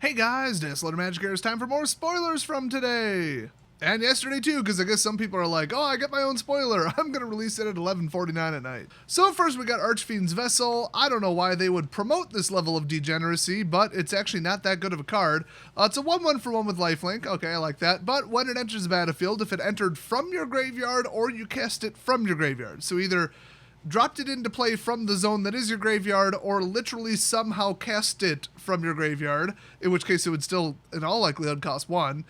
Hey guys, Dazzler Magic here. It's time for more spoilers from today. And yesterday too, because I guess some people are like, oh, I got my own spoiler. I'm going to release it at 11:49 at night. So first we got Archfiends Vessel. I don't know why they would promote this level of degeneracy, but it's actually not that good of a card. It's a 1/1 for 1 with lifelink. Okay, I like that. But when it enters the battlefield, if it entered from your graveyard or you cast it from your graveyard, so either dropped it into play from the zone that is your graveyard, or literally somehow cast it from your graveyard, in which case it would still, in all likelihood, cost 1.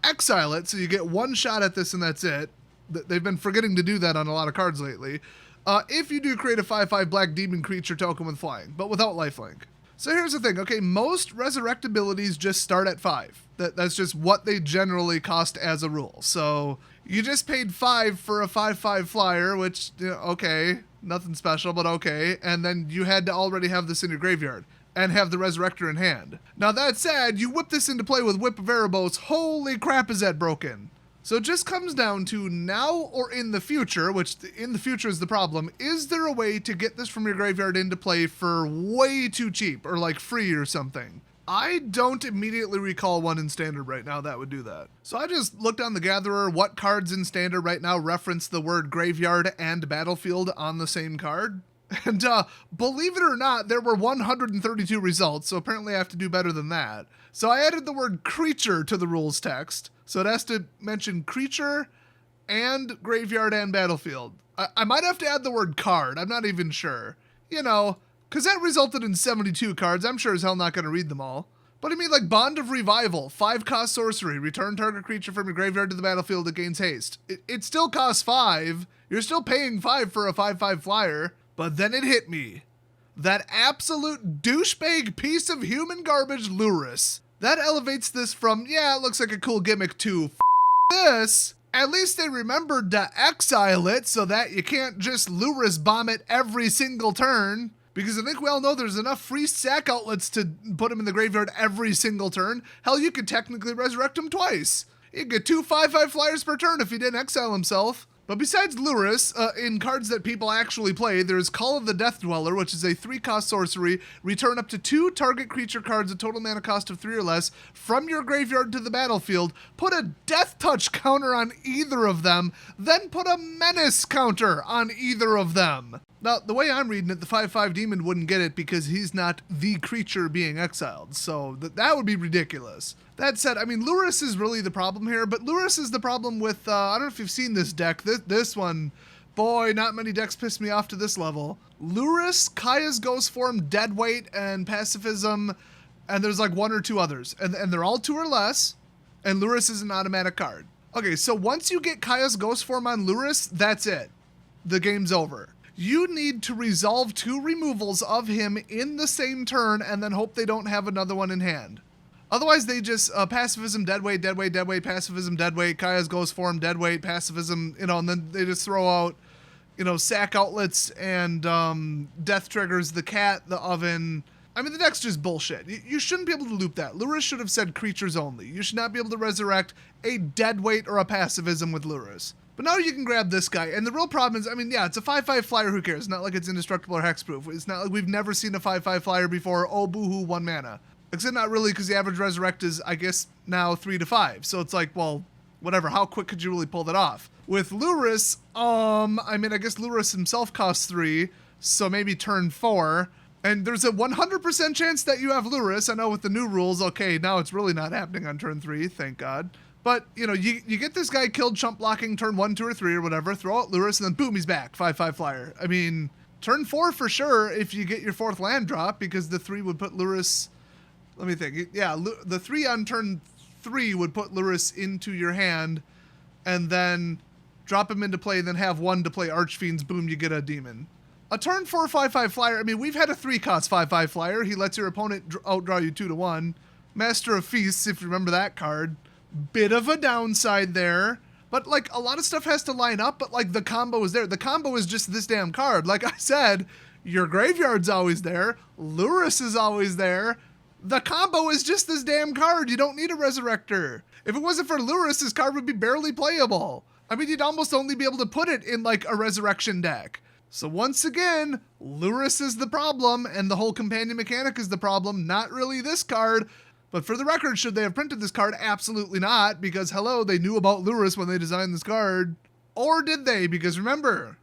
Exile it, so you get one shot at this and that's it. They've been forgetting to do that on a lot of cards lately. If you do create a 5/5 black demon creature token with flying, but without lifelink. So here's the thing, okay, most resurrect abilities just start at 5. That's just what they generally cost as a rule. So you just paid 5 for a 5/5 flyer, which, you know, okay, nothing special, but okay. And then you had to already have this in your graveyard and have the Resurrector in hand. Now that said, you whip this into play with Whip of Erebos. Holy crap, is that broken. So it just comes down to now or in the future, which in the future is the problem, is there a way to get this from your graveyard into play for way too cheap or like free or something? I don't immediately recall one in Standard right now that would do that. So I just looked on the Gatherer what cards in Standard right now reference the word graveyard and battlefield on the same card. And believe it or not, there were 132 results, so apparently I have to do better than that. So I added the word creature to the rules text. So it has to mention creature and graveyard and battlefield. I might have to add the word card, I'm not even sure. You know, because that resulted in 72 cards. I'm sure as hell not going to read them all. But I mean, like Bond of Revival, 5-cost sorcery, return target creature from your graveyard to the battlefield, it gains haste. It still costs 5. You're still paying 5 for a 5/5 flyer. But then it hit me. That absolute douchebag piece of human garbage Lurrus. That elevates this from, yeah, it looks like a cool gimmick, to this. At least they remembered to exile it so that you can't just Lurrus bomb it every single turn. Because I think we all know there's enough free sack outlets to put him in the graveyard every single turn. Hell, you could technically resurrect him twice. You could get 2 5/5 flyers per turn if he didn't exile himself. But besides Lurrus, in cards that people actually play, there's Call of the Death Dweller, which is a 3-cost sorcery. Return up to 2 target creature cards, a total mana cost of 3 or less, from your graveyard to the battlefield. Put a Death Touch counter on either of them, then put a Menace counter on either of them. Now, the way I'm reading it, the 5/5 demon wouldn't get it because he's not the creature being exiled, so that would be ridiculous. That said, I mean, Lurrus is really the problem here, but Lurrus is the problem with, I don't know if you've seen this deck. This one, boy, not many decks piss me off to this level. Lurrus, Kaya's Ghost Form, Deadweight, and Pacifism, and there's like 1 or 2 others, and they're all 2 or less, and Lurrus is an automatic card. Okay, so once you get Kaya's Ghost Form on Lurrus, that's it. The game's over. You need to resolve 2 removals of him in the same turn and then hope they don't have another one in hand. Otherwise, they just Pacifism, Deadweight, Deadweight, Deadweight, Pacifism, Deadweight, Kaya's Ghost Form, Deadweight, Pacifism, you know, and then they just throw out, you know, sack outlets and death triggers, the cat, the oven. I mean, the deck's just bullshit. You shouldn't be able to loop that. Lurrus should have said creatures only. You should not be able to resurrect a Deadweight or a Pacifism with Lurrus. But now you can grab this guy, and the real problem is, I mean, yeah, it's a 5/5 flyer, who cares? It's not like it's indestructible or hexproof. It's not like we've never seen a 5/5 flyer before, oh boo-hoo, 1 mana. Except not really, because the average resurrect is, I guess, now 3 to 5. So it's like, well, whatever, how quick could you really pull that off? With Lurrus, I mean, I guess Lurrus himself costs 3, so maybe turn 4. And there's a 100% chance that you have Lurrus. I know with the new rules, okay, now it's really not happening on turn 3, thank God. But, you know, you get this guy killed chump blocking turn 1, 2, or 3 or whatever, throw out Lurrus, and then boom, he's back, 5/5 flyer. I mean, turn 4 for sure if you get your 4th land drop, because the 3 would put Lurrus, let me think, yeah, the 3 on turn 3 would put Lurrus into your hand, and then drop him into play, and then have 1 to play Archfiends, boom, you get a demon. A turn 4 5/5 flyer, I mean, we've had a 3-cost 5/5 flyer. He lets your opponent outdraw you 2 to 1. Master of Feasts, if you remember that card. Bit of a downside there, but like a lot of stuff has to line up, but like the combo is there. The combo is just this damn card. Like I said, your graveyard's always there. Lurrus is always there. The combo is just this damn card. You don't need a Resurrector. If it wasn't for Lurrus, this card would be barely playable. I mean, you'd almost only be able to put it in like a Resurrection deck. So once again, Lurrus is the problem, and the whole companion mechanic is the problem, not really this card. But for the record, should they have printed this card? Absolutely not, because hello, they knew about Lurrus when they designed this card. Or did they? Because remember,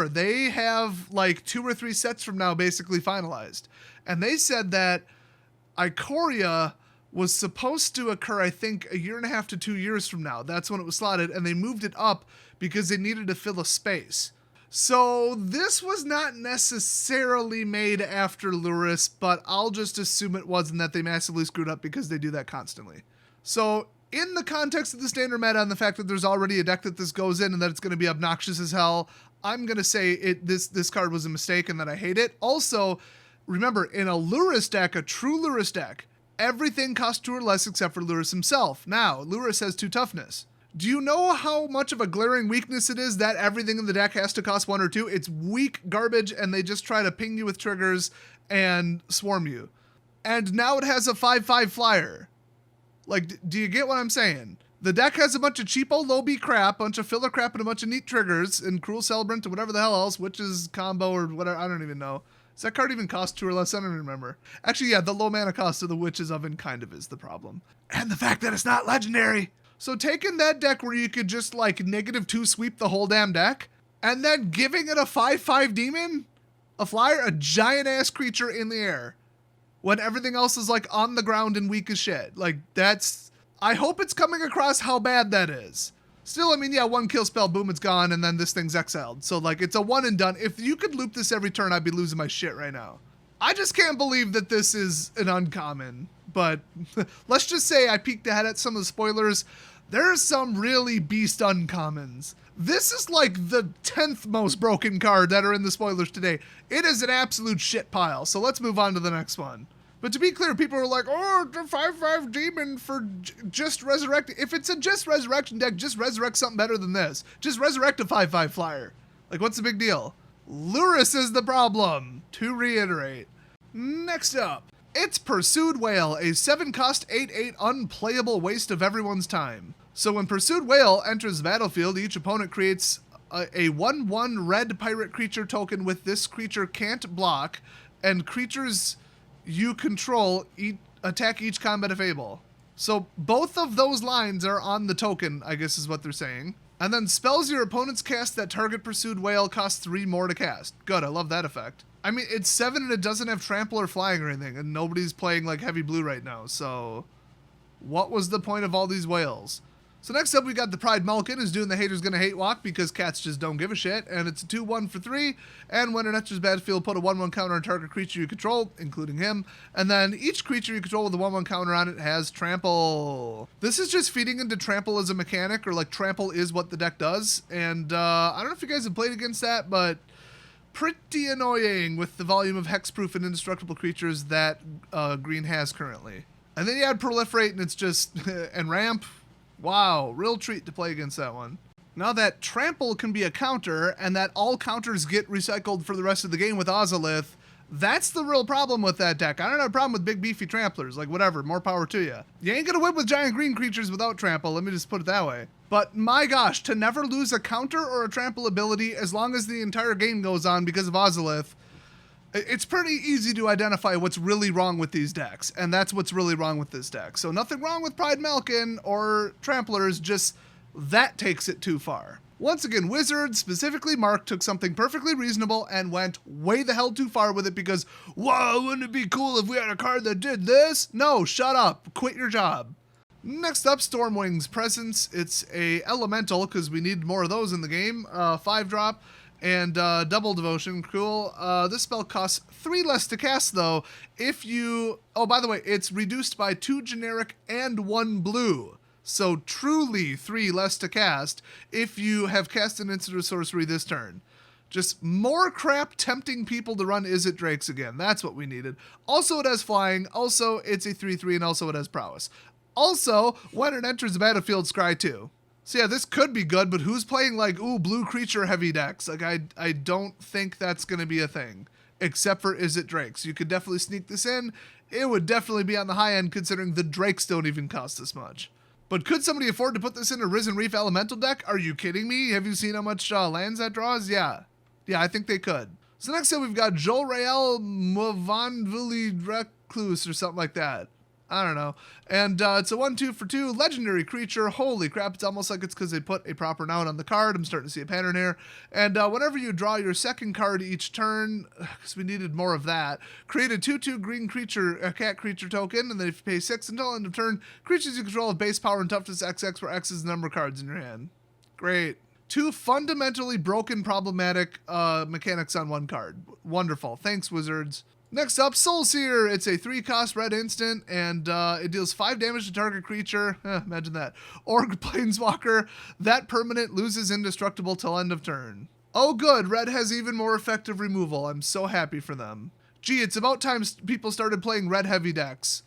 they have like 2 or 3 sets from now basically finalized. And they said that Ikoria was supposed to occur, I think, 1.5 to 2 years from now. That's when it was slotted, and they moved it up because they needed to fill a space. So this was not necessarily made after Lurrus, but I'll just assume it was, and that they massively screwed up because they do that constantly. So in the context of the standard meta and the fact that there's already a deck that this goes in and that it's going to be obnoxious as hell, I'm going to say this card was a mistake and that I hate it. Also, remember, in a Lurrus deck, a true Lurrus deck, everything costs 2 or less except for Lurrus himself. Now, Lurrus has 2 toughness. Do you know how much of a glaring weakness it is that everything in the deck has to cost 1 or 2? It's weak garbage, and they just try to ping you with triggers and swarm you. And now it has a 5/5 flyer. Like, do you get what I'm saying? The deck has a bunch of cheapo low-B crap, bunch of filler crap, and a bunch of neat triggers, and Cruel Celebrant and whatever the hell else, Witch's combo or whatever, I don't even know. Does that card even cost 2 or less? I don't even remember. Actually, yeah, the low mana cost of the Witch's Oven kind of is the problem. And the fact that it's not legendary. So taking that deck where you could just like -2 sweep the whole damn deck, and then giving it a 5/5 demon, a flyer, a giant ass creature in the air, when everything else is like on the ground and weak as shit. Like that's, I hope it's coming across how bad that is. Still, I mean, yeah, 1 kill spell, boom, it's gone, and then this thing's exiled. So like it's a 1 and done. If you could loop this every turn, I'd be losing my shit right now. I just can't believe that this is an uncommon. But let's just say I peeked ahead at some of the spoilers. There's some really beast uncommons. This is like the 10th most broken card that are in the spoilers today. It is an absolute shit pile. So let's move on to the next one. But to be clear, people are like, oh, the 5/5 demon for just resurrect. If it's a just resurrection deck, just resurrect something better than this. Just resurrect a 5/5 flyer. Like, what's the big deal? Lurrus is the problem, to reiterate. Next up. It's Pursued Whale, a 7-cost 8/8 unplayable waste of everyone's time. So when Pursued Whale enters the battlefield, each opponent creates a 1/1 red pirate creature token with this creature can't block, and creatures you control attack each combat if able. So both of those lines are on the token, I guess is what they're saying. And then spells your opponents cast that target Pursued Whale cost 3 more to cast. Good, I love that effect. I mean, it's 7 and it doesn't have trample or flying or anything, and nobody's playing like heavy blue right now, so what was the point of all these whales? So next up we got the Pride Malkin, who's doing the haters gonna hate walk because cats just don't give a shit, and it's a 2/1 for 3, and when it enters battlefield, put a 1/1 counter on target creature you control, including him, and then each creature you control with a 1/1 counter on it has trample. This is just feeding into trample as a mechanic, or like trample is what the deck does, and I don't know if you guys have played against that, but pretty annoying with the volume of hexproof and indestructible creatures that green has currently. And then you add proliferate and it's just, and ramp. Wow, real treat to play against that one. Now that trample can be a counter and that all counters get recycled for the rest of the game with Ozolith, that's the real problem with that deck. I don't have a problem with big beefy tramplers, like whatever, more power to you. You ain't gonna win with giant green creatures without trample, let me just put it that way. But my gosh, to never lose a counter or a trample ability as long as the entire game goes on because of Ozolith, it's pretty easy to identify what's really wrong with these decks, and that's what's really wrong with this deck. So nothing wrong with Pride Malkin or Tramplers, just that takes it too far. Once again, Wizards, specifically Mark, took something perfectly reasonable and went way the hell too far with it because, whoa, wouldn't it be cool if we had a card that did this? No, shut up. Quit your job. Next up, Stormwing's Presence. It's a elemental, because we need more of those in the game. 5-drop and double devotion. Cool. This spell costs 3 less to cast, though, if you... Oh, by the way, it's reduced by 2 generic and 1 blue. So truly 3 less to cast if you have cast an instant or sorcery this turn. Just more crap tempting people to run Is It Drakes again. That's what we needed. Also, it has flying. Also, it's a 3/3, and also it has prowess. Also, when it enters the battlefield, scry 2. So yeah, this could be good, but who's playing like, ooh, blue creature heavy decks? Like, I don't think that's going to be a thing, except for Is It Drakes. You could definitely sneak this in. It would definitely be on the high end, considering the Drakes don't even cost this much. But could somebody afford to put this in a Risen Reef Elemental deck? Are you kidding me? Have you seen how much lands that draws? Yeah. Yeah, I think they could. So next up, we've got Jolrael Movanvili Recluse or something like that. I don't know. And it's a 1-2 for 2 legendary creature. Holy crap, it's almost like it's because they put a proper noun on the card. I'm starting to see a pattern here. And whenever you draw your second card each turn, because we needed more of that, create a 2-2 green creature, a cat creature token, and then if you pay 6 until end of turn, creatures you control have base power and toughness XX, where X is the number of cards in your hand. Great. 2 fundamentally broken problematic mechanics on 1 card. Wonderful. Thanks, Wizards. Next up, Soulseer. It's a 3-cost red instant, and it deals 5 damage to target creature. Imagine that. Or Planeswalker. That permanent loses indestructible till end of turn. Oh good, red has even more effective removal. I'm so happy for them. Gee, it's about time people started playing red heavy decks.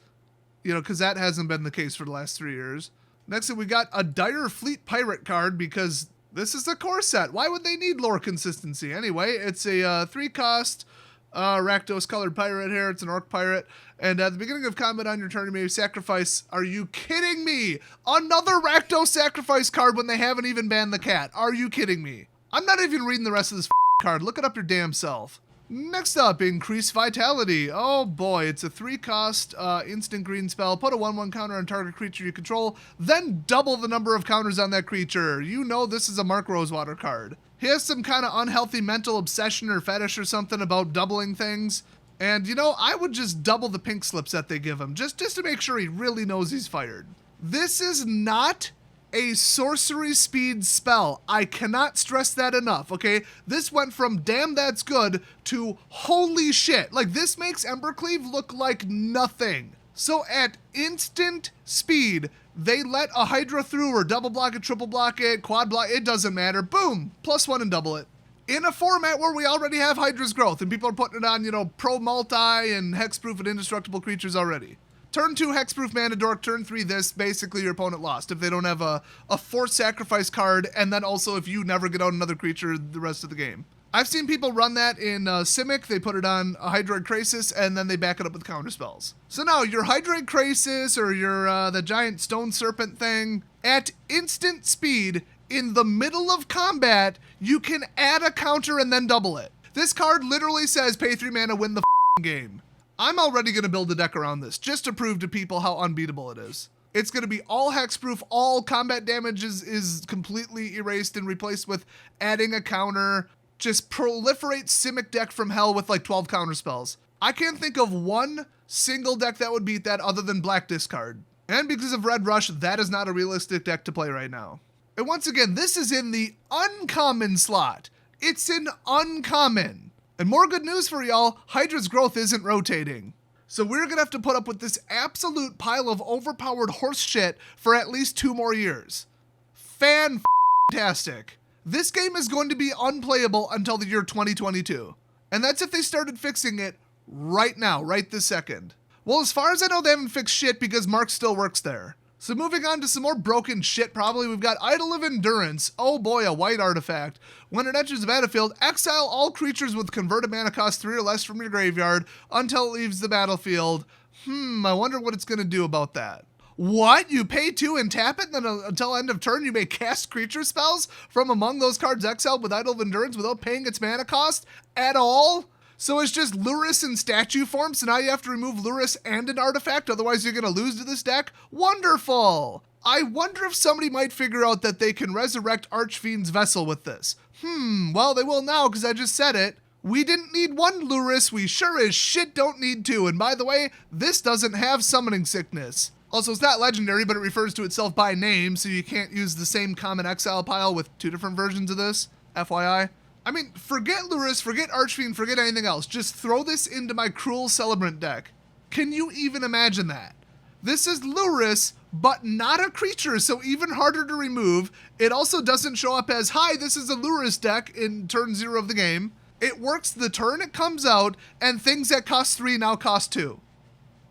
You know, because that hasn't been the case for the last 3 years. Next up, we got a Dire Fleet Pirate card, because this is a core set. Why would they need lore consistency? Anyway, it's a 3-cost... Rakdos colored pirate here. It's an orc pirate. And at the beginning of combat on your turn, you may sacrifice. Are you kidding me? Another Rakdos sacrifice card when they haven't even banned the cat. Are you kidding me? I'm not even reading the rest of this card. Look it up your damn self. Next up, Increase Vitality. Oh boy, it's a 3-cost instant green spell. Put a 1/1 counter on target creature you control, then double the number of counters on that creature. You know this is a Mark Rosewater card. He has some kind of unhealthy mental obsession or fetish or something about doubling things. And, you know, I would just double the pink slips that they give him, just to make sure he really knows he's fired. This is not a sorcery speed spell. I cannot stress that enough, okay? This went from damn that's good to holy shit. Like, this makes embercleave look like nothing. So at instant speed, they let a Hydra through or double block it, triple block it, quad block, it doesn't matter. Boom, +1 and double it. In a format where we already have Hydra's Growth and people are putting it on, you know, pro multi and hexproof and indestructible creatures already. Turn 2 hexproof mana dork, turn 3 this, basically your opponent lost if they don't have a forced sacrifice card, and then also if you never get out another creature the rest of the game. I've seen people run that in Simic. They put it on a Hydroid Krasis, and then they back it up with counter spells. So now, your Hydroid Krasis, or your the giant stone serpent thing, at instant speed, in the middle of combat, you can add a counter and then double it. This card literally says, pay 3 mana, win the game. I'm already going to build a deck around this, just to prove to people how unbeatable it is. It's going to be all hexproof, all combat damage is completely erased and replaced with adding a counter. Just proliferate Simic deck from hell with like 12 counter spells. I can't think of one single deck that would beat that other than Black Discard. And because of Red Rush, that is not a realistic deck to play right now. And once again, this is in the uncommon slot. It's an uncommon. And more good news for y'all, Hydra's Growth isn't rotating. So we're gonna have to put up with this absolute pile of overpowered horse shit for at least 2 more years. Fantastic. This game is going to be unplayable until the year 2022. And that's if they started fixing it right now, right this second. Well, as far as I know, they haven't fixed shit because Mark still works there. So moving on to some more broken shit probably, we've got Idol of Endurance. Oh boy, a white artifact. When it enters the battlefield, exile all creatures with converted mana cost 3 or less from your graveyard until it leaves the battlefield. I wonder what it's gonna do about that. What? You pay 2 and tap it, and then until end of turn you may cast creature spells from among those cards exiled with Idol of Endurance without paying its mana cost at all? So it's just Lurrus in statue form, so now you have to remove Lurrus and an artifact, otherwise you're going to lose to this deck? Wonderful! I wonder if somebody might figure out that they can resurrect Archfiends Vessel with this. Well they will now because I just said it. We didn't need 1 Lurrus, we sure as shit don't need 2, and by the way, this doesn't have Summoning Sickness. Also, it's not legendary, but it refers to itself by name, so you can't use the same common exile pile with 2 different versions of this, FYI. I mean, forget Lurrus, forget Archfiend, forget anything else. Just throw this into my Cruel Celebrant deck. Can you even imagine that? This is Lurrus, but not a creature, so even harder to remove. It also doesn't show up as, hi, this is a Lurrus deck in turn 0 of the game. It works the turn it comes out, and things that cost 3 now cost 2.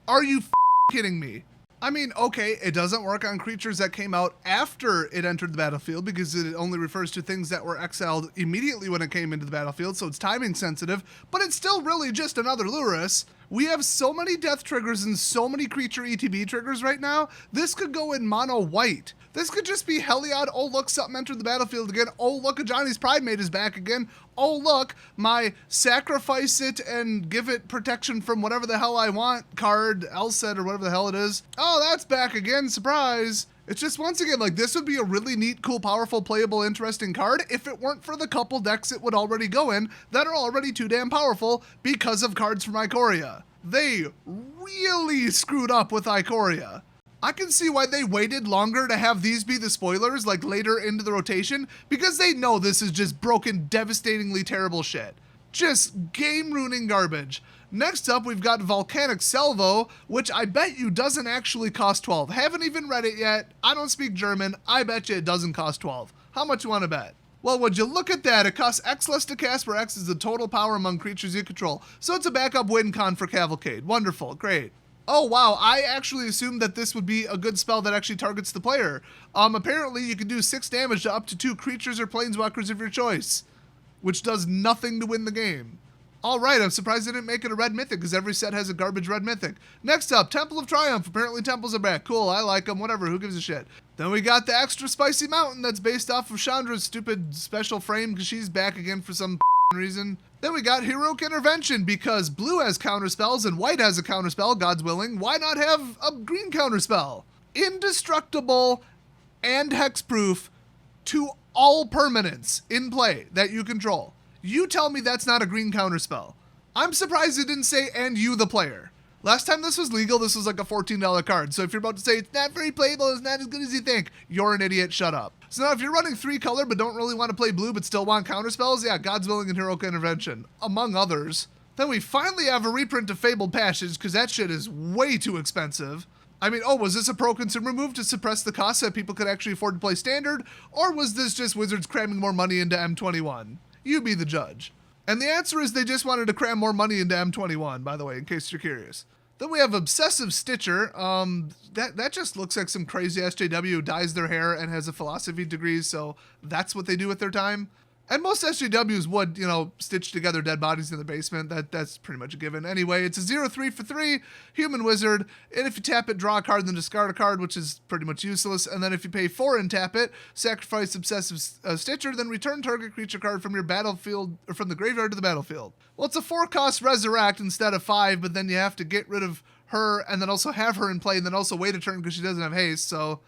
Are you kidding me? I mean, okay, it doesn't work on creatures that came out after it entered the battlefield because it only refers to things that were exiled immediately when it came into the battlefield, so it's timing sensitive, but it's still really just another Lurrus. We have so many death triggers and so many creature ETB triggers right now. This could go in mono white. This could just be Heliod. Oh, look, something entered the battlefield again. Oh, look, a Johnny's Pride Mate is back again. Oh, look, my sacrifice it and give it protection from whatever the hell I want card, Elset or whatever the hell it is. Oh, that's back again. Surprise. It's just, once again, like, this would be a really neat, cool, powerful, playable, interesting card if it weren't for the couple decks it would already go in that are already too damn powerful because of cards from Ikoria. They really screwed up with Ikoria. I can see why they waited longer to have these be the spoilers, like later into the rotation, because they know this is just broken, devastatingly terrible shit. Just game-ruining garbage. Next up, we've got Volcanic Salvo, which I bet you doesn't actually cost 12. Haven't even read it yet. I don't speak German. I bet you it doesn't cost 12. How much you want to bet? Well, would you look at that? It costs X less to cast, where X is the total power among creatures you control. So it's a backup win con for Cavalcade. Wonderful. Great. Oh, wow. I actually assumed that this would be a good spell that actually targets the player. Apparently, you can do 6 damage to up to 2 creatures or planeswalkers of your choice, which does nothing to win the game. All right, I'm surprised they didn't make it a red mythic, because every set has a garbage red mythic. Next up, Temple of Triumph. Apparently temples are back. Cool, I like them. Whatever, who gives a shit? Then we got the extra spicy mountain that's based off of Chandra's stupid special frame, because she's back again for some reason. Then we got Heroic Intervention, because blue has counterspells and white has a counterspell, God's willing. Why not have a green counterspell? Indestructible and hexproof to all permanents in play that you control. You tell me that's not a green counterspell. I'm surprised it didn't say, and you the player. Last time this was legal, this was like a $14 card. So if you're about to say it's not very playable, it's not as good as you think, you're an idiot, shut up. So now if you're running 3 color but don't really want to play blue but still want counterspells, yeah, God's Willing and Heroic Intervention, among others. Then we finally have a reprint of Fabled Passage, because that shit is way too expensive. I mean, oh, was this a pro-consumer move to suppress the cost so that people could actually afford to play Standard? Or was this just Wizards cramming more money into M21? You be the judge. And the answer is they just wanted to cram more money into M21, by the way, in case you're curious. Then we have Obsessive Stitcher. That just looks like some crazy SJW who dyes their hair and has a philosophy degree, so that's what they do with their time. And most SJWs would, you know, stitch together dead bodies in the basement. That's pretty much a given. Anyway, it's a 0/3 for 3, human wizard. And if you tap it, draw a card, then discard a card, which is pretty much useless. And then if you pay 4 and tap it, sacrifice Obsessive Stitcher, then return target creature card from your battlefield, or from the graveyard to the battlefield. Well, it's a 4-cost resurrect instead of 5, but then you have to get rid of her and then also have her in play and then also wait a turn because she doesn't have haste. So,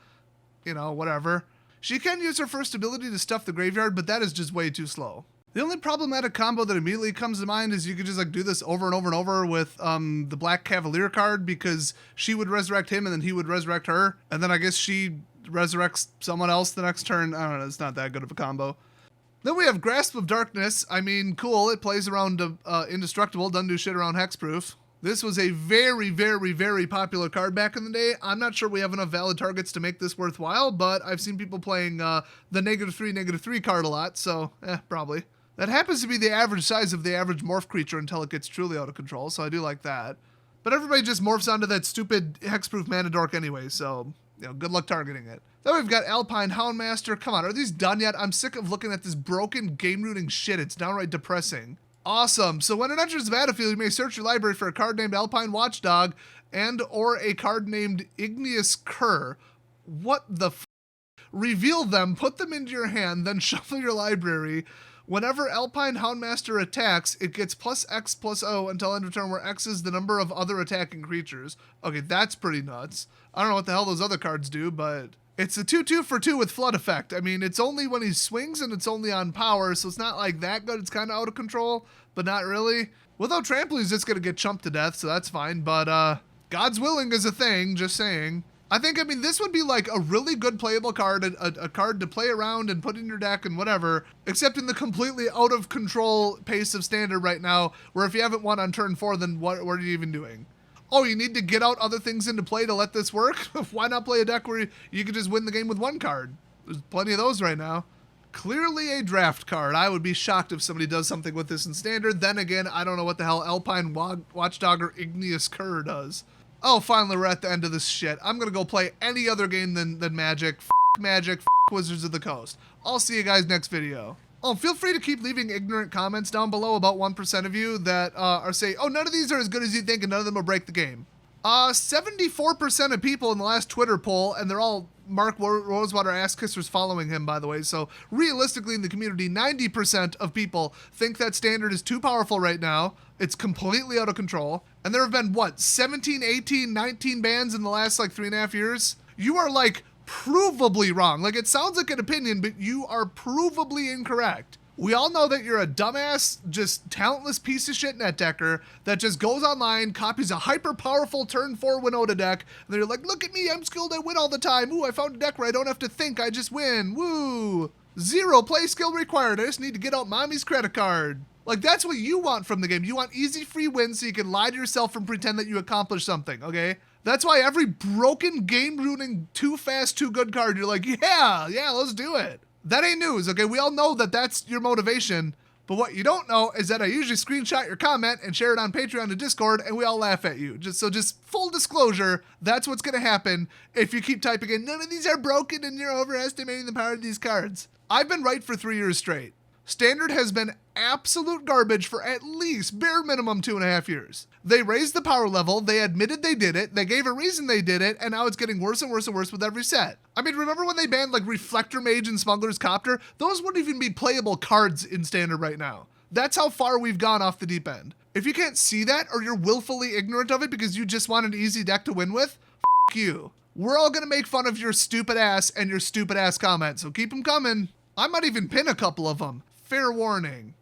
you know, whatever. She can use her first ability to stuff the graveyard, but that is just way too slow. The only problematic combo that immediately comes to mind is you could just like do this over and over and over with the Black Cavalier card, because she would resurrect him and then he would resurrect her. And then I guess she resurrects someone else the next turn. I don't know, it's not that good of a combo. Then we have Grasp of Darkness. I mean, cool, it plays around Indestructible, doesn't do shit around Hexproof. This was a very, very, very popular card back in the day. I'm not sure we have enough valid targets to make this worthwhile, but I've seen people playing the -3/-3 card a lot, so probably. That happens to be the average size of the average morph creature until it gets truly out of control, so I do like that. But everybody just morphs onto that stupid hexproof mana dork anyway, so, you know, good luck targeting it. Then we've got Alpine Houndmaster. Come on, are these done yet? I'm sick of looking at this broken, game-rooting shit. It's downright depressing. Awesome. So when it enters the battlefield, you may search your library for a card named Alpine Watchdog and or a card named Igneous Cur. What the f***? Reveal them, put them into your hand, then shuffle your library. Whenever Alpine Houndmaster attacks, it gets +X+O until end of turn, where X is the number of other attacking creatures. Okay, that's pretty nuts. I don't know what the hell those other cards do, but it's a 2/2 for 2 with Flood Effect. I mean, it's only when he swings and it's only on power, so it's not like that good. It's kind of out of control, but not really. Without Trample, he's just going to get chumped to death, so that's fine. But God's Willing is a thing, just saying. I mean, this would be like a really good playable card, a card to play around and put in your deck and whatever, except in the completely out of control pace of Standard right now, where if you haven't won on turn 4, then what are you even doing? Oh, you need to get out other things into play to let this work? Why not play a deck where you could just win the game with 1 card? There's plenty of those right now. Clearly a draft card. I would be shocked if somebody does something with this in Standard. Then again, I don't know what the hell Alpine Watchdog or Igneous Cur does. Oh, finally we're at the end of this shit. I'm gonna go play any other game than Magic. F*** Magic, F*** Wizards of the Coast. I'll see you guys next video. Oh, feel free to keep leaving ignorant comments down below, about 1% of you that are saying, oh, none of these are as good as you think and none of them will break the game. 74% of people in the last Twitter poll, and they're all Mark Rosewater ass kissers following him, by the way. So realistically in the community, 90% of people think that standard is too powerful right now. It's completely out of control. And there have been, what, 17, 18, 19 bans in the last like 3.5 years? You are like provably wrong. Like, it sounds like an opinion, but you are provably incorrect. We all know that you're a dumbass, just talentless piece of shit net decker that just goes online, copies a hyper powerful turn 4 Winota deck, and they're like, look at me, I'm skilled, I win all the time. Ooh, I found a deck where I don't have to think, I just win. Woo! 0 play skill required, I just need to get out mommy's credit card. Like, that's what you want from the game. You want easy free wins so you can lie to yourself and pretend that you accomplished something, okay? That's why every broken, game-ruining, too fast, too good card, you're like, yeah, let's do it. That ain't news, okay? We all know that that's your motivation, but what you don't know is that I usually screenshot your comment and share it on Patreon and Discord, and we all laugh at you. Just full disclosure, that's what's gonna happen if you keep typing in, none of these are broken and you're overestimating the power of these cards. I've been right for 3 years straight. Standard has been absolute garbage for at least bare minimum 2.5 years. They raised the power level, they admitted they did it, they gave a reason they did it, and now it's getting worse and worse and worse with every set. I mean, remember when they banned like Reflector Mage and Smuggler's Copter? Those wouldn't even be playable cards in Standard right now. That's how far we've gone off the deep end. If you can't see that, or you're willfully ignorant of it because you just want an easy deck to win with, f*** you. We're all gonna make fun of your stupid ass and your stupid ass comments, so keep them coming. I might even pin a couple of them. Fair warning.